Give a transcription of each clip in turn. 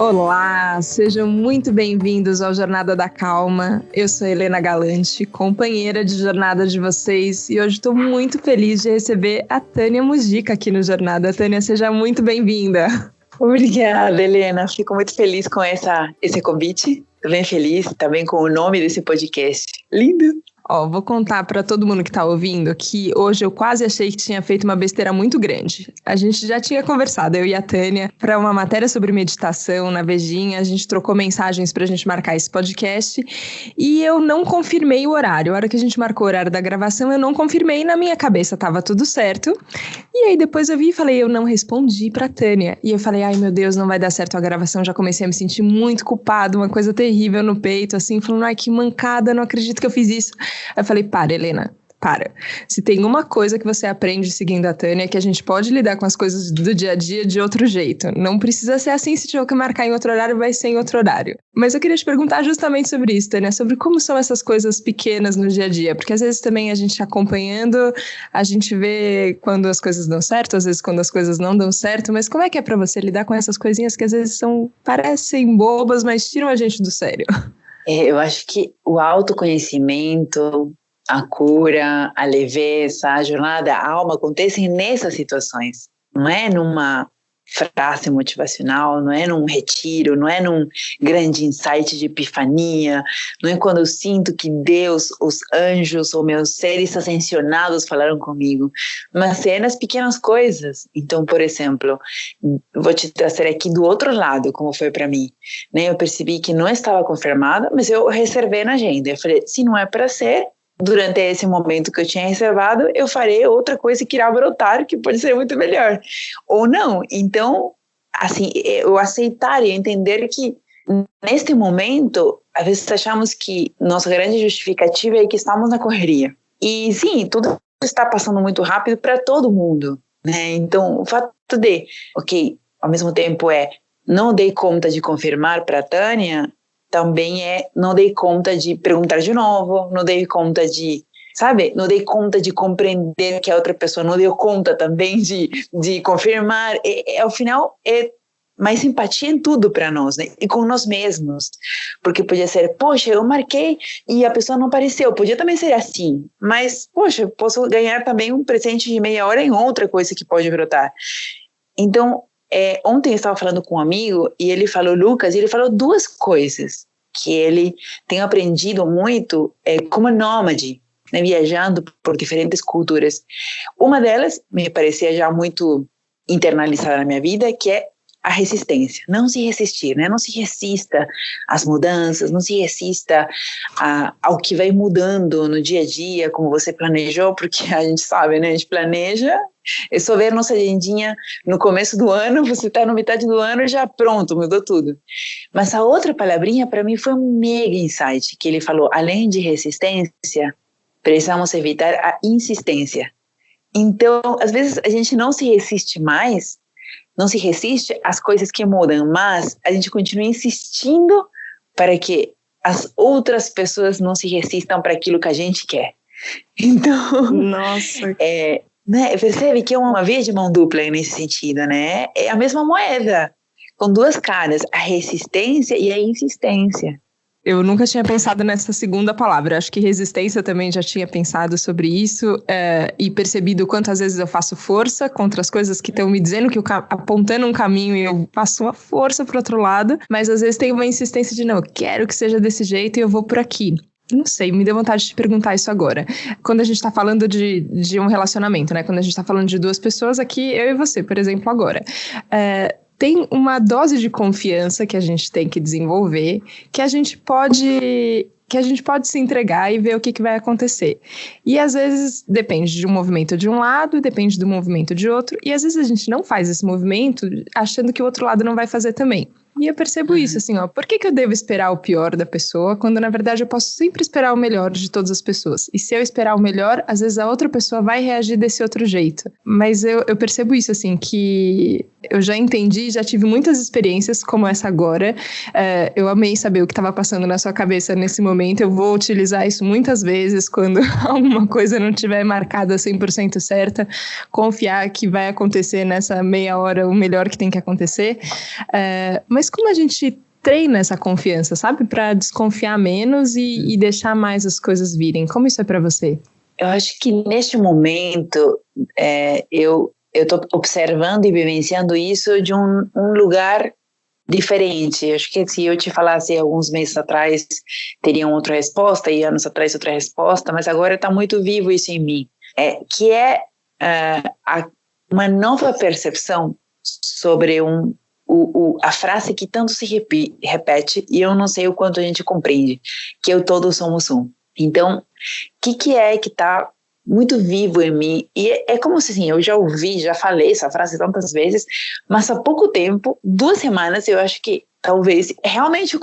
Olá, sejam muito bem-vindos ao Jornada da Calma. Eu sou Helena Galante, companheira de jornada de vocês, e hoje estou muito feliz de receber a Tânia Mujica aqui no Jornada. Tânia, seja muito bem-vinda. Obrigada, Helena. Fico muito feliz com esse convite. Estou bem feliz também com o nome desse podcast. Lindo! Vou contar para todo mundo que está ouvindo que hoje eu quase achei que tinha feito uma besteira muito grande. A gente já tinha conversado, eu e a Tânia, para uma matéria sobre meditação na Vejinha. A gente trocou mensagens para a gente marcar esse podcast e eu não confirmei o horário. A hora que a gente marcou o horário da gravação, eu não confirmei, na minha cabeça estava tudo certo. E aí depois eu vi e falei, eu não respondi para a Tânia. E eu falei, ai meu Deus, não vai dar certo a gravação. Já comecei a me sentir muito culpada, uma coisa terrível no peito, assim, falando, ai que mancada, não acredito que eu fiz isso. Aí eu falei, para, Helena, para. Se tem uma coisa que você aprende seguindo a Tânia é que a gente pode lidar com as coisas do dia a dia de outro jeito. Não precisa ser assim, se tiver que marcar em outro horário, vai ser em outro horário. Mas eu queria te perguntar justamente sobre isso, Tânia, sobre como são essas coisas pequenas no dia a dia, porque às vezes também a gente acompanhando, a gente vê quando as coisas dão certo, às vezes quando as coisas não dão certo, mas como é que é pra você lidar com essas coisinhas que às vezes parecem bobas, mas tiram a gente do sério? Eu acho que o autoconhecimento, a cura, a leveza, a jornada da alma acontecem nessas situações. Não é numa frase motivacional, não é num retiro, não é num grande insight de epifania, não é quando eu sinto que Deus, os anjos ou meus seres ascensionados falaram comigo, mas é nas pequenas coisas. Então, por exemplo, vou te trazer aqui do outro lado, como foi para mim, né? Eu percebi que não estava confirmada, mas eu reservei na agenda. Eu falei, se não é para ser, durante esse momento que eu tinha reservado, eu farei outra coisa que irá brotar, que pode ser muito melhor. Ou não. Então, assim, eu aceitar e entender que, neste momento, às vezes achamos que nossa grande justificativa é que estamos na correria. E, sim, tudo está passando muito rápido para todo mundo, né? Então, o fato de, ao mesmo tempo não dei conta de confirmar para a Tânia, também não dei conta de perguntar de novo, não dei conta de, não dei conta de compreender que a outra pessoa não deu conta também de confirmar. Ao final, é mais simpatia em tudo para nós, né? E com nós mesmos. Porque podia ser, poxa, eu marquei e a pessoa não apareceu. Podia também ser assim, mas, poxa, posso ganhar também um presente de meia hora em outra coisa que pode brotar. Então, ontem eu estava falando com um amigo e ele falou, Lucas, e ele falou duas coisas que ele tem aprendido muito como nômade, né, viajando por diferentes culturas. Uma delas me parecia já muito internalizada na minha vida, que é a resistência. Não se resistir, né? Não se resista às mudanças, não se resista ao que vai mudando no dia a dia, como você planejou, porque a gente sabe, né? A gente planeja, é só ver nossa agendinha no começo do ano, você está na metade do ano e já pronto, mudou tudo. Mas a outra palavrinha para mim foi um mega insight, que ele falou, além de resistência, precisamos evitar a insistência. Então, às vezes a gente não se resiste mais, não se resiste às coisas que mudam, mas a gente continua insistindo para que as outras pessoas não se resistam para aquilo que a gente quer. Então, nossa, né, percebe que é uma via de mão dupla nesse sentido, né? É a mesma moeda, com duas caras, a resistência e a insistência. Eu nunca tinha pensado nessa segunda palavra. Acho que resistência também já tinha pensado sobre isso e percebido quantas vezes eu faço força contra as coisas que estão me dizendo, apontando um caminho e eu faço uma força para o outro lado, mas às vezes tem uma insistência de não, eu quero que seja desse jeito e eu vou por aqui. Não sei, me deu vontade de te perguntar isso agora. Quando a gente está falando de um relacionamento, né? Quando a gente está falando de duas pessoas aqui, eu e você, por exemplo, agora. Tem uma dose de confiança que a gente tem que desenvolver, que a gente pode se entregar e ver o que vai acontecer. E às vezes depende de um movimento de um lado, depende do movimento de outro, e às vezes a gente não faz esse movimento achando que o outro lado não vai fazer também. E eu percebo isso, assim, por que eu devo esperar o pior da pessoa, quando na verdade eu posso sempre esperar o melhor de todas as pessoas? E se eu esperar o melhor, às vezes a outra pessoa vai reagir desse outro jeito. Mas eu percebo isso, assim, que eu já entendi, já tive muitas experiências como essa agora. Eu amei saber o que estava passando na sua cabeça nesse momento. Eu vou utilizar isso muitas vezes quando alguma coisa não estiver marcada 100% certa. Confiar que vai acontecer nessa meia hora o melhor que tem que acontecer. Mas mas como a gente treina essa confiança, sabe? Para desconfiar menos e deixar mais as coisas virem. Como isso é para você? Eu acho que neste momento eu estou observando e vivenciando isso de um lugar diferente. Eu acho que se eu te falasse alguns meses atrás, teria outra resposta, e anos atrás outra resposta, mas agora está muito vivo isso em mim. Que é uma nova percepção sobre a frase que tanto se repete, e eu não sei o quanto a gente compreende, que é o todos somos um. Então, o que é que está muito vivo em mim? E é como se assim, eu já falei essa frase tantas vezes, mas há pouco tempo, 2 semanas, eu acho que talvez realmente eu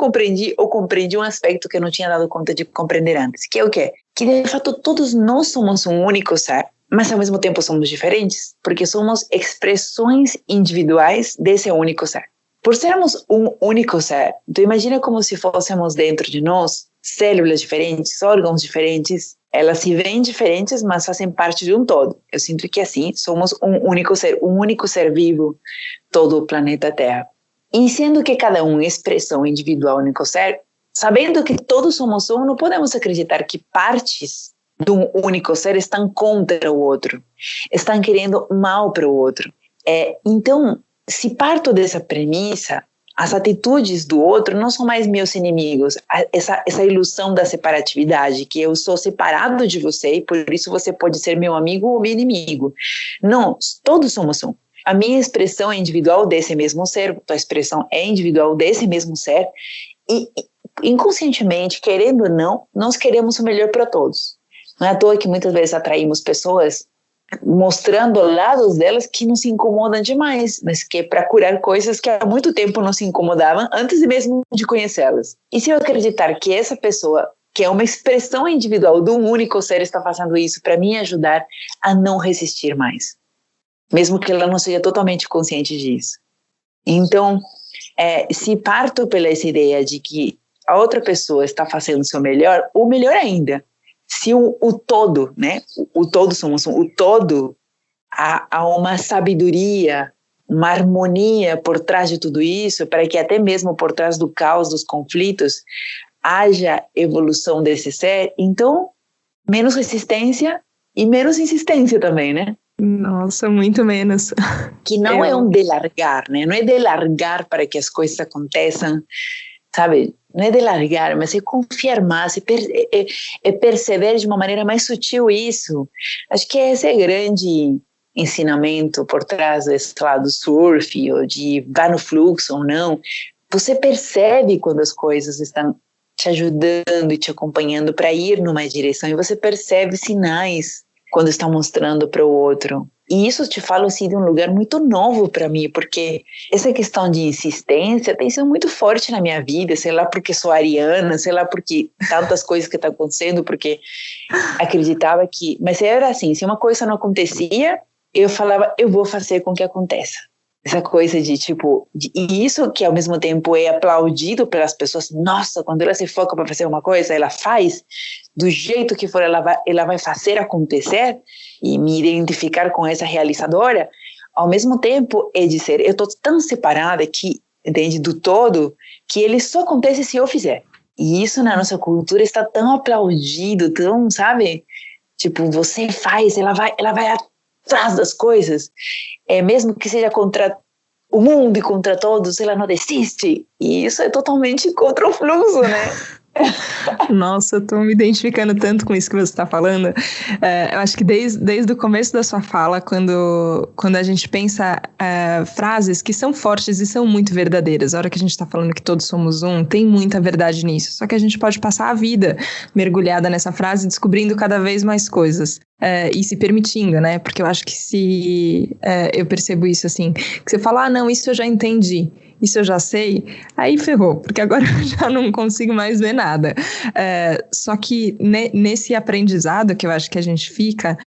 compreendi um aspecto que eu não tinha dado conta de compreender antes, que é o quê? Que de fato todos nós somos um único ser, mas ao mesmo tempo somos diferentes, porque somos expressões individuais desse único ser. Por sermos um único ser, tu imagina como se fôssemos dentro de nós células diferentes, órgãos diferentes, elas se veem diferentes, mas fazem parte de um todo. Eu sinto que assim, somos um único ser vivo, todo o planeta Terra. E sendo que cada um é expressão individual, único ser, sabendo que todos somos um, não podemos acreditar que partes de um único ser estão contra o outro, estão querendo mal para o outro. Então, se parto dessa premissa, as atitudes do outro não são mais meus inimigos. Essa ilusão da separatividade, que eu sou separado de você e por isso você pode ser meu amigo ou meu inimigo. Não, todos somos um. A minha expressão é individual desse mesmo ser, a tua expressão é individual desse mesmo ser, e inconscientemente, querendo ou não, nós queremos o melhor para todos. Não é à toa que muitas vezes atraímos pessoas mostrando lados delas que nos incomodam demais, mas que é para curar coisas que há muito tempo não se incomodavam antes mesmo de conhecê-las. E se eu acreditar que essa pessoa, que é uma expressão individual de um único ser, está fazendo isso para me ajudar a não resistir mais, mesmo que ela não seja totalmente consciente disso. Então, se parto pela essa ideia de que a outra pessoa está fazendo o seu melhor, ou melhor ainda, se o todo, né, o todo somos um, o todo, há uma sabedoria, uma harmonia por trás de tudo isso, para que até mesmo por trás do caos, dos conflitos, haja evolução desse ser, então, menos resistência e menos insistência também, né? Nossa, muito menos. Que não é um delargar, né? Não é delargar para que as coisas aconteçam, sabe? Não é delargar, mas é confiar mais, é perceber de uma maneira mais sutil isso. Acho que esse é o grande ensinamento por trás desse lado surf, ou de vá no fluxo ou não. Você percebe quando as coisas estão te ajudando e te acompanhando para ir numa direção, e você percebe sinais quando estão mostrando para o outro. E isso te falo assim de um lugar muito novo para mim, porque essa questão de insistência tem sido muito forte na minha vida, sei lá porque sou ariana, sei lá porque tantas coisas que estão acontecendo, porque acreditava que... Mas era assim, se uma coisa não acontecia, eu falava, eu vou fazer com que aconteça. Essa coisa de tipo... E isso que ao mesmo tempo é aplaudido pelas pessoas, nossa, quando ela se foca para fazer uma coisa, ela faz, do jeito que for, ela vai fazer acontecer, e me identificar com essa realizadora, ao mesmo tempo é dizer, eu estou tão separada aqui, entende, do todo, que ele só acontece se eu fizer. E isso na nossa cultura está tão aplaudido, tão, sabe? Tipo, você faz, ela vai atrás das coisas, mesmo que seja contra o mundo e contra todos, ela não desiste. E isso é totalmente contra o fluxo, né? Nossa, eu tô me identificando tanto com isso que você está falando. Eu acho que desde o começo da sua fala, quando a gente pensa frases que são fortes e são muito verdadeiras, a hora que a gente está falando que todos somos um, tem muita verdade nisso. Só que a gente pode passar a vida mergulhada nessa frase, descobrindo cada vez mais coisas. E se permitindo, né? Porque eu acho que se eu percebo isso assim, que você fala, não, isso eu já entendi, isso eu já sei, aí ferrou, porque agora eu já não consigo mais ver nada. Só que nesse aprendizado que eu acho que a gente fica,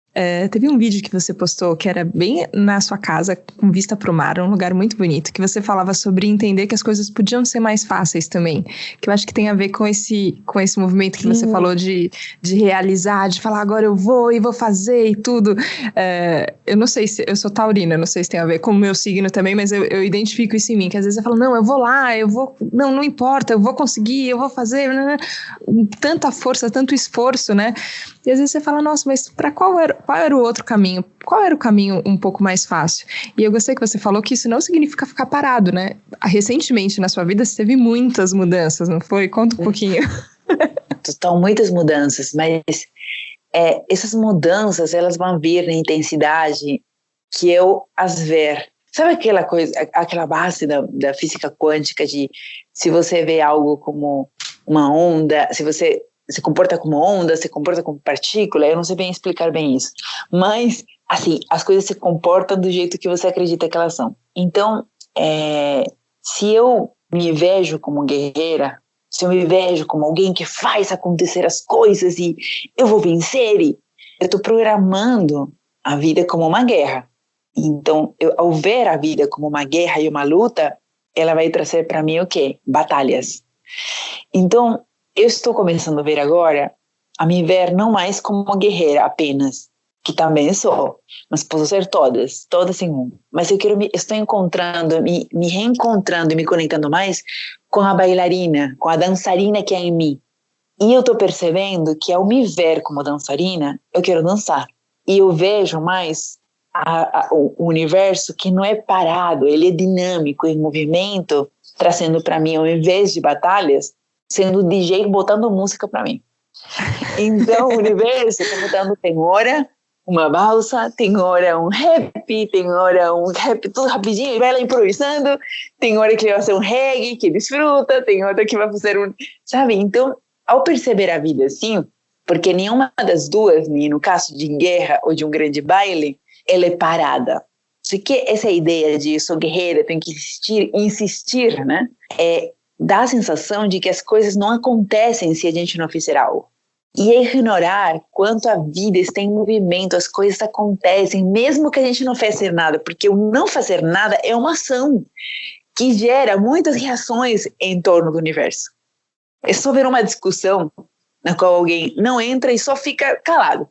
Teve um vídeo que você postou que era bem na sua casa, com vista para o mar, um lugar muito bonito, que você falava sobre entender que as coisas podiam ser mais fáceis também, que eu acho que tem a ver com esse movimento que você falou de realizar, de falar agora eu vou e vou fazer e tudo. Eu não sei se, eu sou taurina, não sei se tem a ver com o meu signo também, mas eu identifico isso em mim, que às vezes eu falo, não, eu vou lá, eu vou, não importa, eu vou conseguir, eu vou fazer, tanta força, tanto esforço, né? E às vezes você fala, nossa, mas para qual era o outro caminho? Qual era o caminho um pouco mais fácil? E eu gostei que você falou que isso não significa ficar parado, né? Recentemente na sua vida você teve muitas mudanças, não foi? Conta um pouquinho. Estão muitas mudanças, mas essas mudanças, elas vão vir na intensidade que eu as ver. Sabe aquela coisa, aquela base da física quântica de se você vê algo como uma onda, se você se comporta como onda, se comporta como partícula, eu não sei bem explicar bem isso, mas, assim, as coisas se comportam do jeito que você acredita que elas são. Então, se eu me vejo como guerreira, se eu me vejo como alguém que faz acontecer as coisas e eu vou vencer, eu estou programando a vida como uma guerra. Então, ao ver a vida como uma guerra e uma luta, ela vai trazer para mim o quê? Batalhas. Então, eu estou começando a ver agora, a me ver não mais como uma guerreira apenas, que também sou, mas posso ser todas em um. Mas estou encontrando, me reencontrando e me conectando mais com a bailarina, com a dançarina que é em mim. E eu estou percebendo que ao me ver como dançarina, eu quero dançar. E eu vejo mais o universo que não é parado, ele é dinâmico, em movimento, trazendo para mim, ao invés de batalhas, sendo DJ botando música para mim. Então o universo está botando, tem hora uma balsa, tem hora um rap, tudo rapidinho, e vai lá improvisando, tem hora que vai fazer um reggae, que desfruta, tem outra que vai fazer sabe? Então, ao perceber a vida assim, porque nenhuma das duas, nem no caso de guerra ou de um grande baile, ela é parada. Só que essa ideia de eu sou guerreira, tenho que insistir, né? Dá a sensação de que as coisas não acontecem se a gente não fizer algo. E é ignorar quanto a vida está em movimento, as coisas acontecem, mesmo que a gente não faça nada, porque o não fazer nada é uma ação que gera muitas reações em torno do universo. É só ver uma discussão na qual alguém não entra e só fica calado,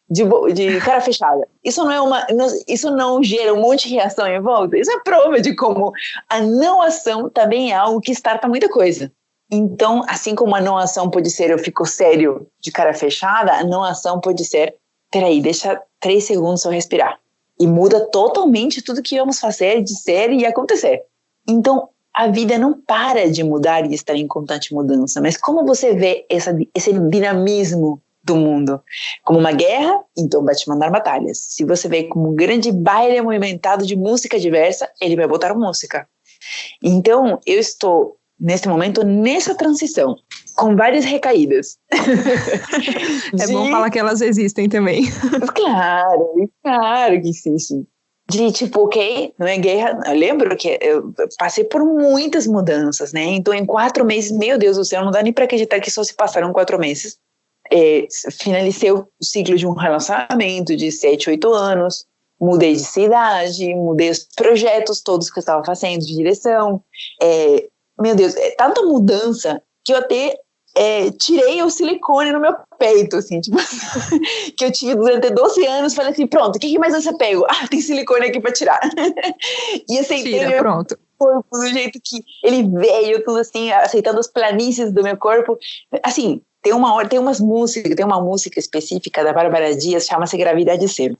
de cara fechada. Isso não gera um monte de reação em volta. Isso é prova de como a não ação também é algo que starta muita coisa. Então, assim como a não ação pode ser eu fico sério de cara fechada, a não ação pode ser, peraí, deixa 3 segundos eu respirar. E muda totalmente tudo que vamos fazer, dizer e acontecer. Então, a vida não para de mudar e estar em constante mudança. Mas como você vê esse dinamismo do mundo? Como uma guerra, então vai te mandar batalhas. Se você vê como um grande baile movimentado de música diversa, ele vai botar música. Então, eu estou, neste momento, nessa transição, com várias recaídas. É bom falar que elas existem também. Claro que existe. De tipo, ok, não é guerra. Eu lembro que eu passei por muitas mudanças, né? Então, em 4 meses, meu Deus do céu, não dá nem para acreditar que só se passaram 4 meses. Finalizei o ciclo de um relacionamento de 7, 8 anos, mudei de cidade, mudei os projetos todos que eu estava fazendo de direção. Meu Deus, tanta mudança que eu até tirei o silicone no meu peito, assim, tipo, que eu tive durante 12 anos, falei assim, pronto, o que mais você pego? Tem silicone aqui para tirar. E aceitei meu pronto. corpo do jeito que ele veio, tudo assim, aceitando as planícies do meu corpo, assim. Tem uma música específica da Bárbara Dias, chama-se Gravidade Zero.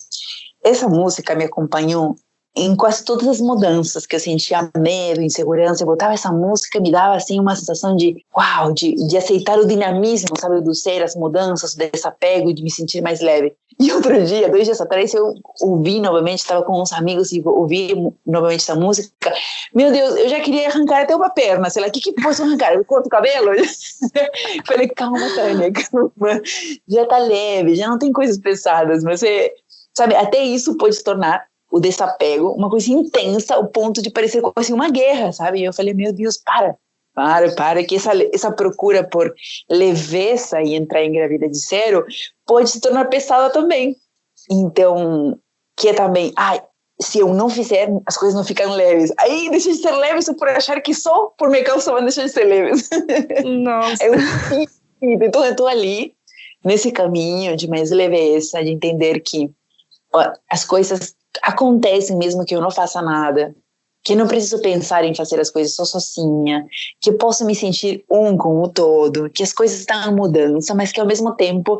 Essa música me acompanhou em quase todas as mudanças que eu sentia medo, insegurança. Eu botava essa música e me dava assim uma sensação de uau, de aceitar o dinamismo, sabe, do ser, as mudanças, o desapego, de me sentir mais leve. E outro dia, 2 dias atrás, eu ouvi novamente, estava com uns amigos e ouvi novamente essa música. Meu Deus, eu já queria arrancar até uma perna, sei lá, o que posso arrancar? Eu corto o cabelo? Falei, calma, Tânia, calma, já tá leve, já não tem coisas pesadas, mas sabe, até isso pode se tornar o desapego uma coisa intensa, ao ponto de parecer assim, uma guerra, sabe? E eu falei, meu Deus, para, que essa procura por leveza e entrar em gravidez zero pode se tornar pesada também. Então, que é também, se eu não fizer, as coisas não ficam leves. Aí deixa de ser leves só por achar que só por minha causa vão deixar de ser leves. Nossa. Então eu estou ali, nesse caminho de mais leveza, de entender que as coisas acontecem mesmo que eu não faça nada, que eu não preciso pensar em fazer as coisas só sozinha, que eu posso me sentir um com o todo, que as coisas estão em mudança, mas que ao mesmo tempo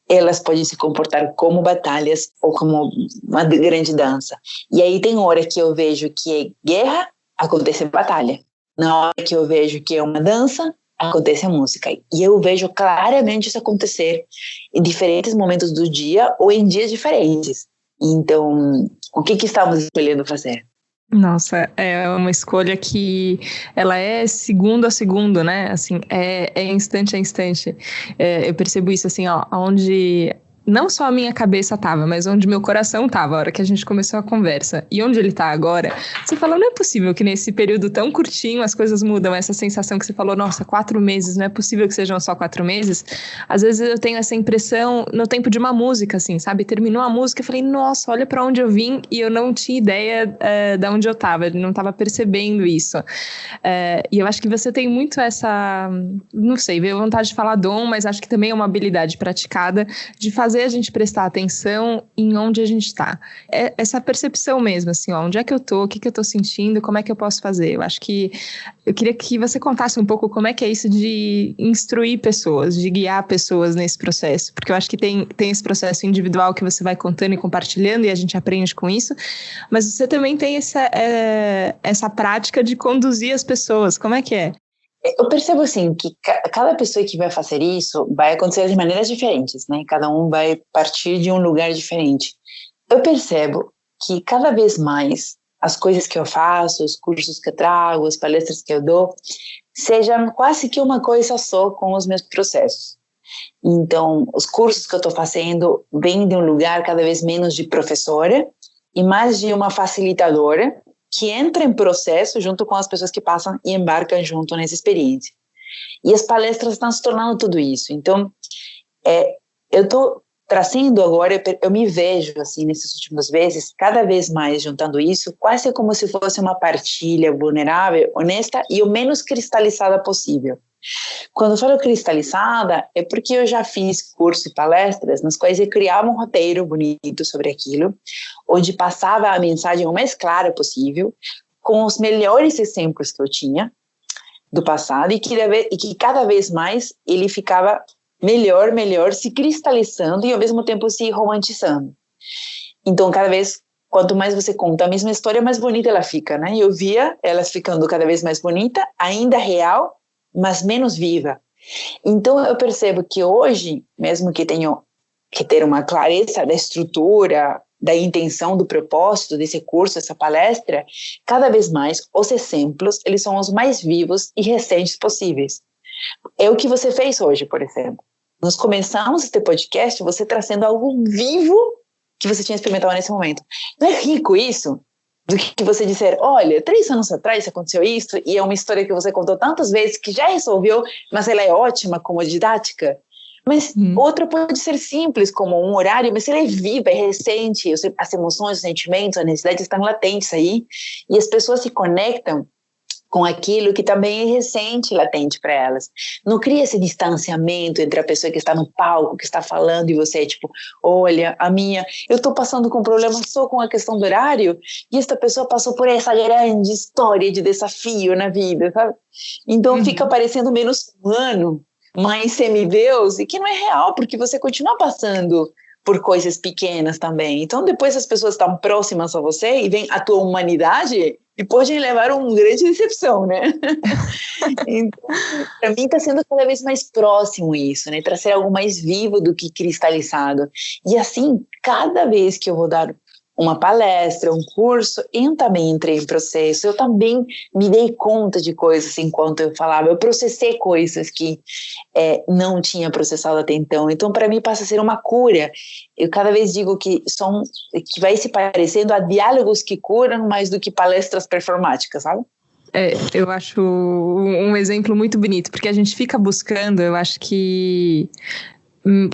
elas podem se comportar como batalhas ou como uma grande dança. E aí tem hora que eu vejo que é guerra, acontece batalha. Na hora que eu vejo que é uma dança, acontece a música. E eu vejo claramente isso acontecer em diferentes momentos do dia ou em dias diferentes. Então, o que estamos escolhendo fazer? Nossa, é uma escolha que ela é segundo a segundo, né? Assim, é instante a instante. Eu percebo isso, assim, ó, onde não só a minha cabeça tava, mas onde meu coração tava, a hora que a gente começou a conversa. E onde ele tá agora, você fala, não é possível que nesse período tão curtinho as coisas mudam. Essa sensação que você falou, nossa, 4 meses, não é possível que sejam só 4 meses. Às vezes eu tenho essa impressão no tempo de uma música, assim, sabe? Terminou a música, eu falei, nossa, olha pra onde eu vim, e eu não tinha ideia de onde eu tava, não tava percebendo isso. E eu acho que você tem muito essa, não sei, veio vontade de falar dom, mas acho que também é uma habilidade praticada de fazer a gente prestar atenção em onde a gente está. Essa percepção mesmo, assim, ó, onde é que eu tô, o que eu tô sentindo, como é que eu posso fazer. Eu acho que eu queria que você contasse um pouco como é que é isso de instruir pessoas, de guiar pessoas nesse processo, porque eu acho que tem esse processo individual que você vai contando e compartilhando e a gente aprende com isso, mas você também tem essa prática de conduzir as pessoas. Como é que é? Eu percebo assim que cada pessoa que vai fazer isso vai acontecer de maneiras diferentes, né? Cada um vai partir de um lugar diferente. Eu percebo que cada vez mais as coisas que eu faço, os cursos que eu trago, as palestras que eu dou, sejam quase que uma coisa só com os meus processos. Então, os cursos que eu estou fazendo vêm de um lugar cada vez menos de professora e mais de uma facilitadora que entra em processo junto com as pessoas que passam e embarcam junto nessa experiência. E as palestras estão se tornando tudo isso. Então, eu estou trazendo agora, eu me vejo, assim, nesses últimos meses, cada vez mais juntando isso, quase como se fosse uma partilha vulnerável, honesta e o menos cristalizada possível. Quando eu falo cristalizada, é porque eu já fiz cursos e palestras nas quais eu criava um roteiro bonito sobre aquilo, onde passava a mensagem o mais clara possível, com os melhores exemplos que eu tinha do passado, e que cada vez mais ele ficava melhor, se cristalizando e ao mesmo tempo se romantizando. Então, cada vez, quanto mais você conta a mesma história, mais bonita ela fica, né? E eu via elas ficando cada vez mais bonita, ainda real, mas menos viva. Então eu percebo que hoje, mesmo que tenho que ter uma clareza da estrutura, da intenção, do propósito desse curso, dessa palestra, cada vez mais os exemplos, eles são os mais vivos e recentes possíveis. É o que você fez hoje, por exemplo. Nós começamos este podcast, você trazendo algo vivo que você tinha experimentado nesse momento. Não é rico isso? Do que você disser, olha, 3 anos atrás aconteceu isso, e é uma história que você contou tantas vezes que já resolveu, mas ela é ótima como didática. Mas outra pode ser simples, como um horário, mas ela é viva, é recente, as emoções, os sentimentos, as necessidades estão latentes aí, e as pessoas se conectam com aquilo que também é recente, latente para elas. Não cria esse distanciamento entre a pessoa que está no palco, que está falando, e você, tipo, olha, eu estou passando com problema só com a questão do horário, e esta pessoa passou por essa grande história de desafio na vida, sabe? Então fica parecendo menos humano, mais semideus, e que não é real, porque você continua passando por coisas pequenas também. Então depois as pessoas estão próximas a você e vem a tua humanidade e podem levar uma grande decepção, né? Então, para mim está sendo cada vez mais próximo isso, né? Trazer algo mais vivo do que cristalizado. E assim, cada vez que eu vou dar uma palestra, um curso, eu também entrei em processo, eu também me dei conta de coisas enquanto eu falava, eu processei coisas que não tinha processado até então para mim passa a ser uma cura. Eu cada vez digo que vai se parecendo a diálogos que curam mais do que palestras performáticas, sabe? Eu acho um exemplo muito bonito, porque a gente fica buscando, eu acho que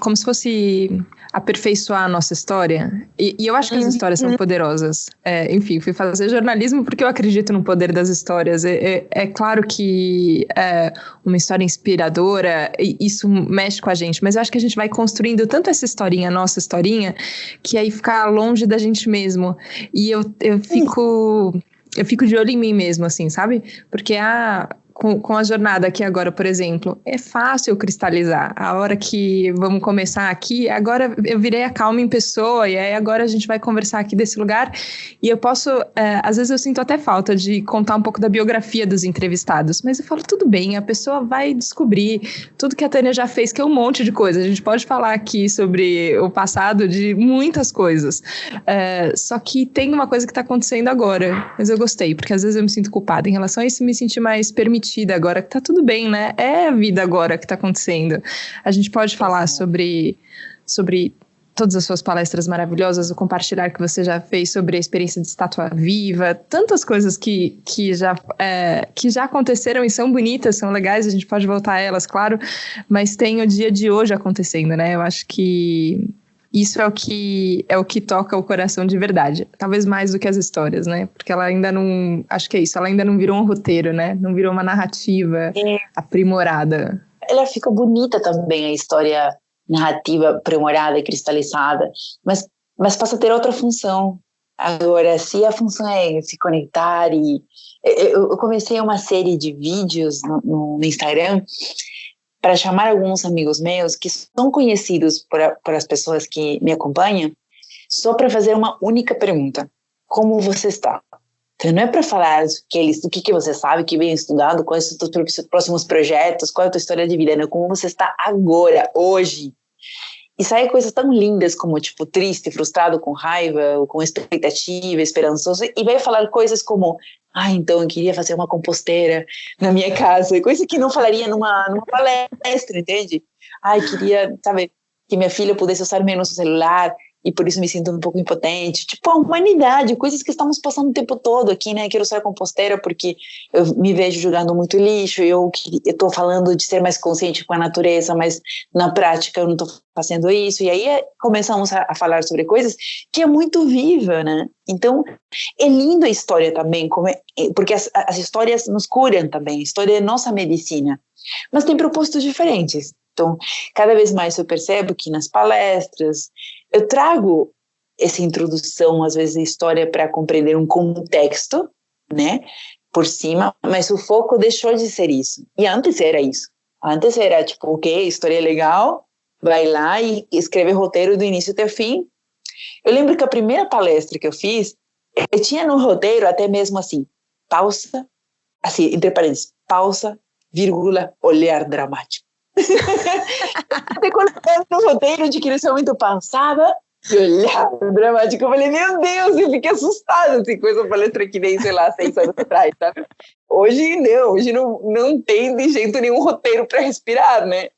como se fosse aperfeiçoar a nossa história. E eu acho que as histórias são poderosas. Enfim, fui fazer jornalismo porque eu acredito no poder das histórias. É claro que uma história inspiradora, isso mexe com a gente, mas eu acho que a gente vai construindo tanto essa historinha, nossa historinha, que aí fica longe da gente mesmo. E eu fico de olho em mim mesmo, assim, sabe? Porque com a jornada aqui agora, por exemplo, é fácil cristalizar. A hora que vamos começar aqui, agora eu virei a Calma em pessoa, e aí agora a gente vai conversar aqui desse lugar, e eu posso, às vezes eu sinto até falta de contar um pouco da biografia dos entrevistados, mas eu falo, tudo bem, a pessoa vai descobrir tudo que a Tânia já fez, que é um monte de coisa. A gente pode falar aqui sobre o passado de muitas coisas, só que tem uma coisa que está acontecendo agora, mas eu gostei, porque às vezes eu me sinto culpada em relação a isso, me sentir mais permitida agora, que tá tudo bem, né? É a vida agora que tá acontecendo. A gente pode falar sobre todas as suas palestras maravilhosas, o compartilhar que você já fez sobre a experiência de estátua viva, tantas coisas que já aconteceram e são bonitas, são legais, a gente pode voltar a elas, claro, mas tem o dia de hoje acontecendo, né? Eu acho que isso é o que toca o coração de verdade. Talvez mais do que as histórias, né? Porque ela ainda não... Acho que é isso, ela ainda não virou um roteiro, né? Não virou uma narrativa aprimorada. Ela fica bonita também, a história narrativa aprimorada e cristalizada, mas passa a ter outra função. Agora, se a função é se conectar eu comecei uma série de vídeos no Instagram para chamar alguns amigos meus que são conhecidos por as pessoas que me acompanham, só para fazer uma única pergunta: como você está? Então não é para falar do que você sabe, que vem estudando, quais são os teus próximos projetos, qual é a tua história de vida, não, como você está agora, hoje. E saem coisas tão lindas como, tipo, triste, frustrado, com raiva, ou com expectativa, esperançoso, e vai falar coisas como: então eu queria fazer uma composteira na minha casa, coisa que não falaria numa palestra, entende? Queria, sabe, que minha filha pudesse usar menos o celular, e por isso me sinto um pouco impotente. Tipo, a humanidade, coisas que estamos passando o tempo todo aqui, né? Quero usar composteira porque eu me vejo jogando muito lixo, eu estou falando de ser mais consciente com a natureza, mas na prática eu não estou fazendo isso. E aí começamos a falar sobre coisas que é muito viva, né? Então, é lindo a história também, porque as histórias nos curam também, a história é nossa medicina, mas tem propósitos diferentes. Então, cada vez mais eu percebo que nas palestras eu trago essa introdução, às vezes, a história para compreender um contexto, né, por cima, mas o foco deixou de ser isso. E antes era isso. Antes era, tipo, ok, história é legal, vai lá e escreve roteiro do início até o fim. Eu lembro que a primeira palestra que eu fiz, eu tinha no roteiro até mesmo assim, pausa, assim, entre parênteses, pausa, vírgula, olhar dramático. Até quando eu no roteiro de que nesse momento eu passava e olhava dramático, eu falei, meu Deus, eu fiquei assustada, assim, com essa palestra que nem, sei lá, 6 anos atrás, sabe? Hoje não tem de jeito nenhum roteiro para respirar, né?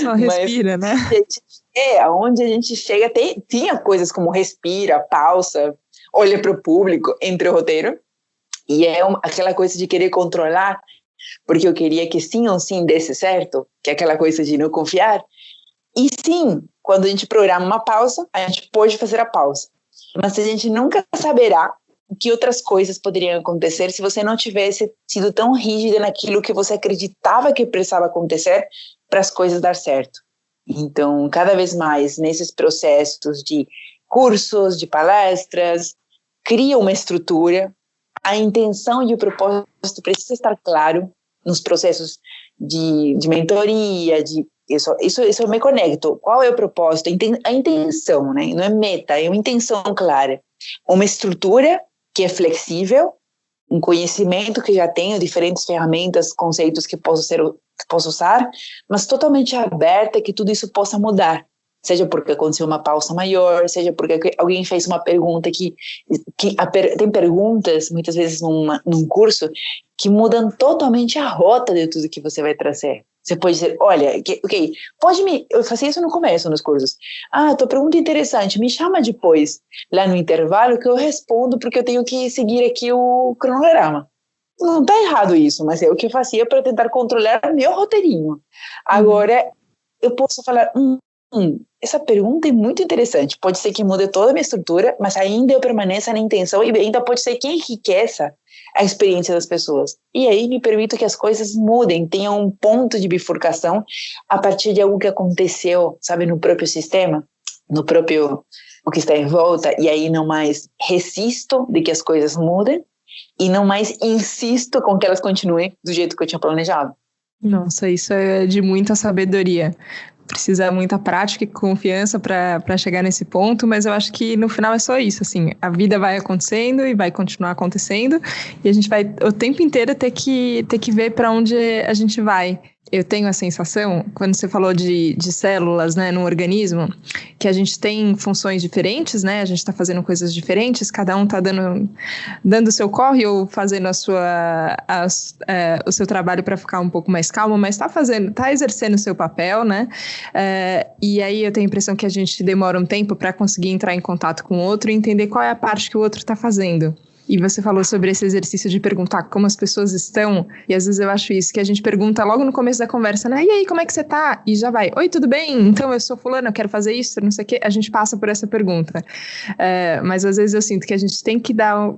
Só respira, né? Aonde a gente chega, tinha coisas como respira, pausa, olha para o público entre o roteiro, e aquela coisa de querer controlar, porque eu queria que sim ou sim desse certo, que é aquela coisa de não confiar. E sim, quando a gente programa uma pausa, a gente pode fazer a pausa. Mas a gente nunca saberá que outras coisas poderiam acontecer se você não tivesse sido tão rígida naquilo que você acreditava que precisava acontecer para as coisas dar certo. Então, cada vez mais, nesses processos de cursos, de palestras, cria uma estrutura. A intenção e o propósito precisa estar claro nos processos de mentoria, isso eu me conecto. Qual é o propósito? A intenção, né? Não é meta, é uma intenção clara. Uma estrutura que é flexível, um conhecimento que já tenho, diferentes ferramentas, conceitos que posso usar, mas totalmente aberta que tudo isso possa mudar. Seja porque aconteceu uma pausa maior, seja porque alguém fez uma pergunta tem perguntas, muitas vezes num curso, que mudam totalmente a rota de tudo que você vai trazer. Você pode dizer, olha, eu fazia isso no começo nos cursos. Tua pergunta é interessante, me chama depois, lá no intervalo, que eu respondo, porque eu tenho que seguir aqui o cronograma. Não está errado isso, mas é o que eu fazia para tentar controlar meu roteirinho. Agora, eu posso falar, essa pergunta é muito interessante. Pode ser que mude toda a minha estrutura, mas ainda eu permaneça na intenção e ainda pode ser que enriqueça a experiência das pessoas. E aí me permito que as coisas mudem, tenham um ponto de bifurcação a partir de algo que aconteceu, sabe, no próprio sistema, no próprio o que está em volta, e aí não mais resisto de que as coisas mudem e não mais insisto com que elas continuem do jeito que eu tinha planejado. Nossa, isso é de muita sabedoria. Precisa muita prática e confiança para chegar nesse ponto, mas eu acho que no final é só isso, assim, a vida vai acontecendo e vai continuar acontecendo e a gente vai o tempo inteiro ter que ver para onde a gente vai. Eu tenho a sensação, quando você falou de células, né, no organismo, que a gente tem funções diferentes, né, a gente está fazendo coisas diferentes, cada um está dando o seu corre ou fazendo o seu trabalho para ficar um pouco mais calmo, mas está exercendo o seu papel, né, e aí eu tenho a impressão que a gente demora um tempo para conseguir entrar em contato com o outro e entender qual é a parte que o outro está fazendo. E você falou sobre esse exercício de perguntar como as pessoas estão, e às vezes eu acho isso, que a gente pergunta logo no começo da conversa, né? E aí, como é que você tá? E já vai, oi, tudo bem? Então eu sou fulano, eu quero fazer isso, não sei o quê. A gente passa por essa pergunta. Mas às vezes eu sinto que a gente tem que dar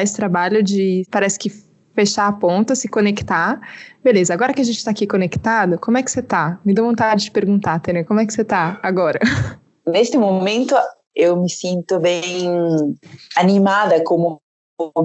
esse trabalho de, parece que fechar a ponta, se conectar. Beleza, agora que a gente tá aqui conectado, como é que você tá? Me dá vontade de perguntar, Tânia, como é que você tá agora? Neste momento, eu me sinto bem animada, como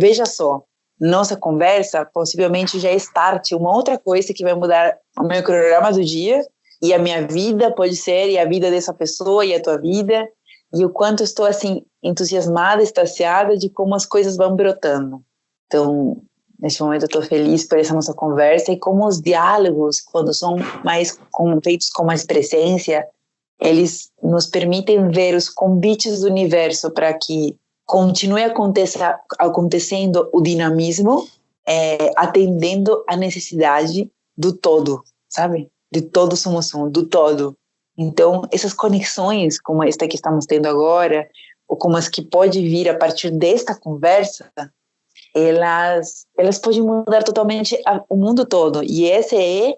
veja só, nossa conversa possivelmente já é start, uma outra coisa que vai mudar o meu cronograma do dia e a minha vida pode ser, e a vida dessa pessoa e a tua vida, e o quanto estou assim entusiasmada, extasiada de como as coisas vão brotando. Então, neste momento eu estou feliz por essa nossa conversa e como os diálogos, quando são feitos com mais presença, eles nos permitem ver os convites do universo para que continue acontecendo o dinamismo, atendendo a necessidade do todo, sabe? De todos somos um, do todo. Então, essas conexões, como esta que estamos tendo agora, ou como as que pode vir a partir desta conversa, elas podem mudar totalmente o mundo todo. E essa é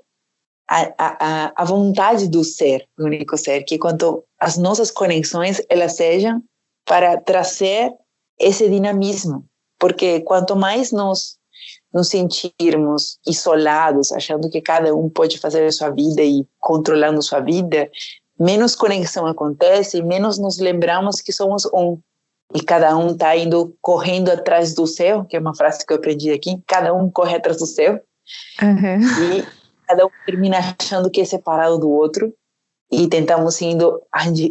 a vontade do ser, do único ser, que quanto as nossas conexões, elas sejam para trazer esse dinamismo, porque quanto mais nos sentirmos isolados, achando que cada um pode fazer a sua vida e controlando sua vida, menos conexão acontece e menos nos lembramos que somos um. E cada um está indo correndo atrás do seu, que é uma frase que eu aprendi aqui, cada um corre atrás do seu, e cada um termina achando que é separado do outro, e tentamos indo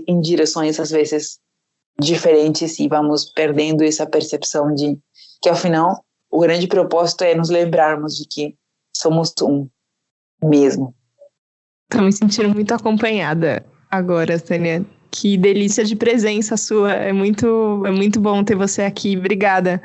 em direções, às vezes, diferentes, e vamos perdendo essa percepção de que, ao final, o grande propósito é nos lembrarmos de que somos um mesmo. Estou me sentindo muito acompanhada agora, Tânia. Que delícia de presença sua, é muito bom ter você aqui, obrigada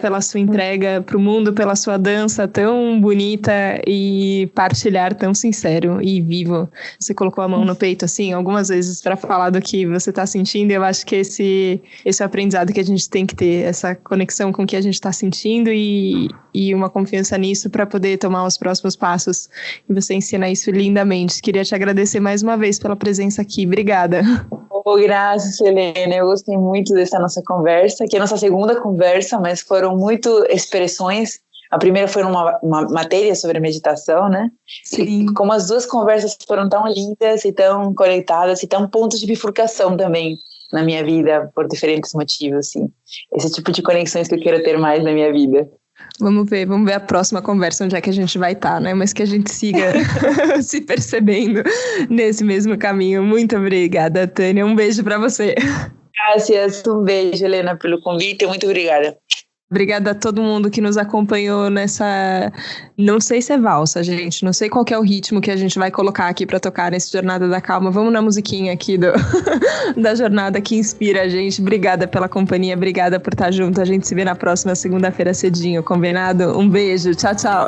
pela sua entrega para o mundo, pela sua dança tão bonita e partilhar tão sincero e vivo. Você colocou a mão no peito assim algumas vezes para falar do que você está sentindo, e eu acho que esse é o aprendizado que a gente tem que ter, essa conexão com o que a gente está sentindo e uma confiança nisso para poder tomar os próximos passos, e você ensina isso lindamente. Queria te agradecer mais uma vez pela presença aqui, obrigada. Graças, Helena, eu gostei muito dessa nossa conversa, que é a nossa segunda conversa, mas foram muito expressões. A primeira foi uma matéria sobre meditação, né? Sim. E como as duas conversas foram tão lindas e tão conectadas e tão pontos de bifurcação também na minha vida, por diferentes motivos, assim. Esse tipo de conexões que eu quero ter mais na minha vida. Vamos ver a próxima conversa, onde é que a gente vai estar, né? Mas que a gente siga se percebendo nesse mesmo caminho. Muito obrigada, Tânia. Um beijo para você. Graças, um beijo, Helena, pelo convite. Muito obrigada. Obrigada a todo mundo que nos acompanhou nessa... Não sei se é valsa, gente. Não sei qual que é o ritmo que a gente vai colocar aqui para tocar nesse Jornada da Calma. Vamos na musiquinha aqui da jornada que inspira a gente. Obrigada pela companhia, obrigada por estar junto. A gente se vê na próxima segunda-feira cedinho, combinado? Um beijo, tchau, tchau.